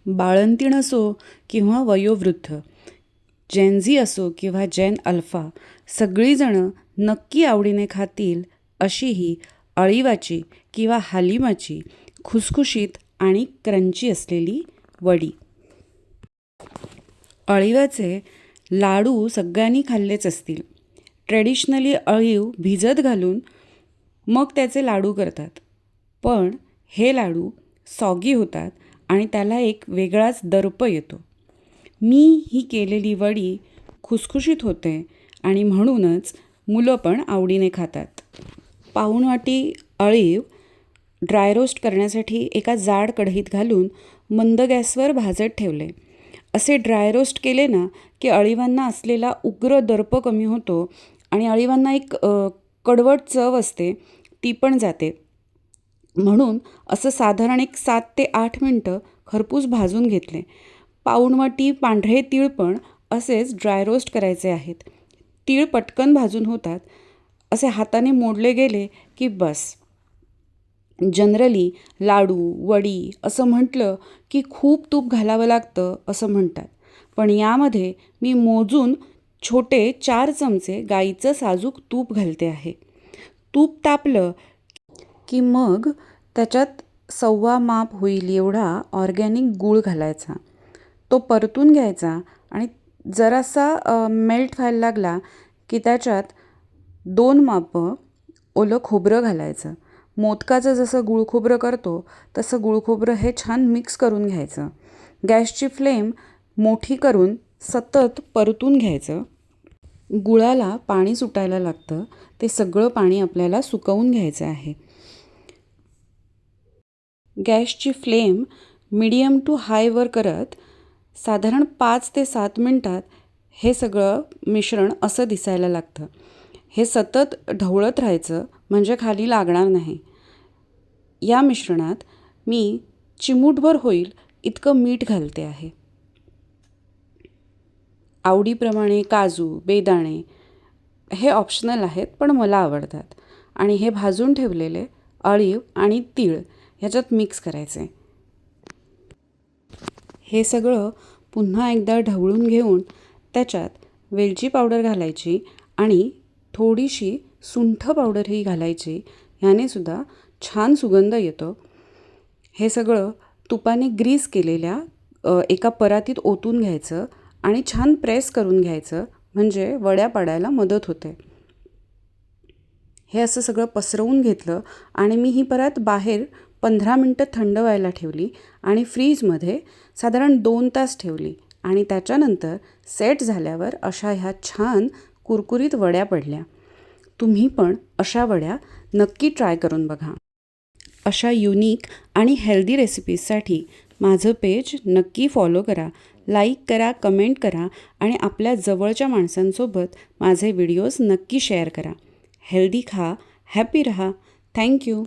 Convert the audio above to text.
बाळंतीण असो किंवा वयोवृद्ध, जेनझी असो किंवा जेन अल्फा, सगळीजणं नक्की आवडीने खातील अशी ही अळीवाची किंवा हालिमाची खुसखुशीत आणि क्रंची असलेली वडी. अळीवाचे लाडू सगळ्यांनी खाल्लेच असतील. ट्रेडिशनली अळीव भिजत घालून मग त्याचे लाडू करतात, पण हे लाडू सॉगी होतात आणि त्याला एक वेगळाच दर्प येतो. मी ही केलेली वडी खुसखुशीत होते आणि म्हणूनच मुलं पण आवडीने खातात. पाऊण वाटी अळीव ड्राय रोस्ट करण्यासाठी एका जाड कढईत घालून मंद गॅसवर भाजत ठेवले. असे ड्राय रोस्ट केले ना की अळीवांना असलेला उग्र दर्प कमी होतो आणि अळीवांना एक कडवट चव असते, ती पण जाते. म्हणून असं साधारण एक 7 ते 8 मिनटं खरपूस भाजून घेतले. पाऊण वाटी पांढरे तीळ पण असेच ड्राय रोस्ट करायचे आहेत. तीळ पटकन भाजून होतात. असे हाताने मोडले गेले की बस. जनरली लाडू, वडी असं म्हटलं की खूप तूप घालावं लागतं असं म्हणतात, पण यामध्ये मी मोजून छोटे 4 चमचे गाईचं साजूक तूप घालते आहे. तूप तापलं की मग त्याच्यात 1.25 माप होईल एवढा ऑर्गॅनिक गूळ घालायचा. तो परतून घ्यायचा आणि जरासा मेल्ट व्हायला लागला की त्याच्यात 2 मापं ओलं खोबरं घालायचं. मोदकाचं जसं गुळखोबरं करतो तसं गुळखोबरं हे छान मिक्स करून घ्यायचं. गॅसची फ्लेम मोठी करून सतत परतून घ्यायचं. गुळाला पाणी सुटायला लागतं, ते सगळं पाणी आपल्याला सुकवून घ्यायचं आहे. गॅसची फ्लेम मीडियम टू हायवर करत साधारण 5 ते 7 मिनटात हे सगळं मिश्रण असं दिसायला लागतं. हे सतत ढवळत राहायचं म्हणजे खाली लागणार नाही. या मिश्रणात मी चिमूटभर होईल इतकं मीठ घालते आहे. आवडीप्रमाणे काजू, बेदाणे हे ऑप्शनल आहेत, पण मला आवडतात. आणि हे भाजून ठेवलेले अळीव आणि तीळ ह्याच्यात मिक्स करायचे. हे सगळं पुन्हा एकदा ढवळून घेऊन त्याच्यात वेलची पावडर घालायची आणि थोडीशी सुंठ पावडरही घालायची. ह्याने सुद्धा छान सुगंध येतो. हे सगळं तुपाने ग्रीस केलेल्या एका परातीत ओतून घ्यायचं आणि छान प्रेस करून घ्यायचं, म्हणजे वड्या पाडायला मदत होते. हे असं सगळं पसरवून घेतलं आणि मी ही परात बाहेर 15 मिनटं थंड व्हायला ठेवली आणि फ्रीजमध्ये साधारण 2 तास ठेवली आणि त्याच्यानंतर सेट झाल्यावर अशा ह्या छान कुरकुरीत वड्या पडल्या. तुम्ही पण अशा वड्या नक्की ट्राय करून बघा. अशा युनिक आणि हेल्दी रेसिपीजसाठी माझं पेज नक्की फॉलो करा, लाईक करा, कमेंट करा आणि आपल्या जवळच्या माणसांसोबत माझे व्हिडिओज नक्की शेअर करा. हेल्दी खा, हॅपी रहा. थँक्यू.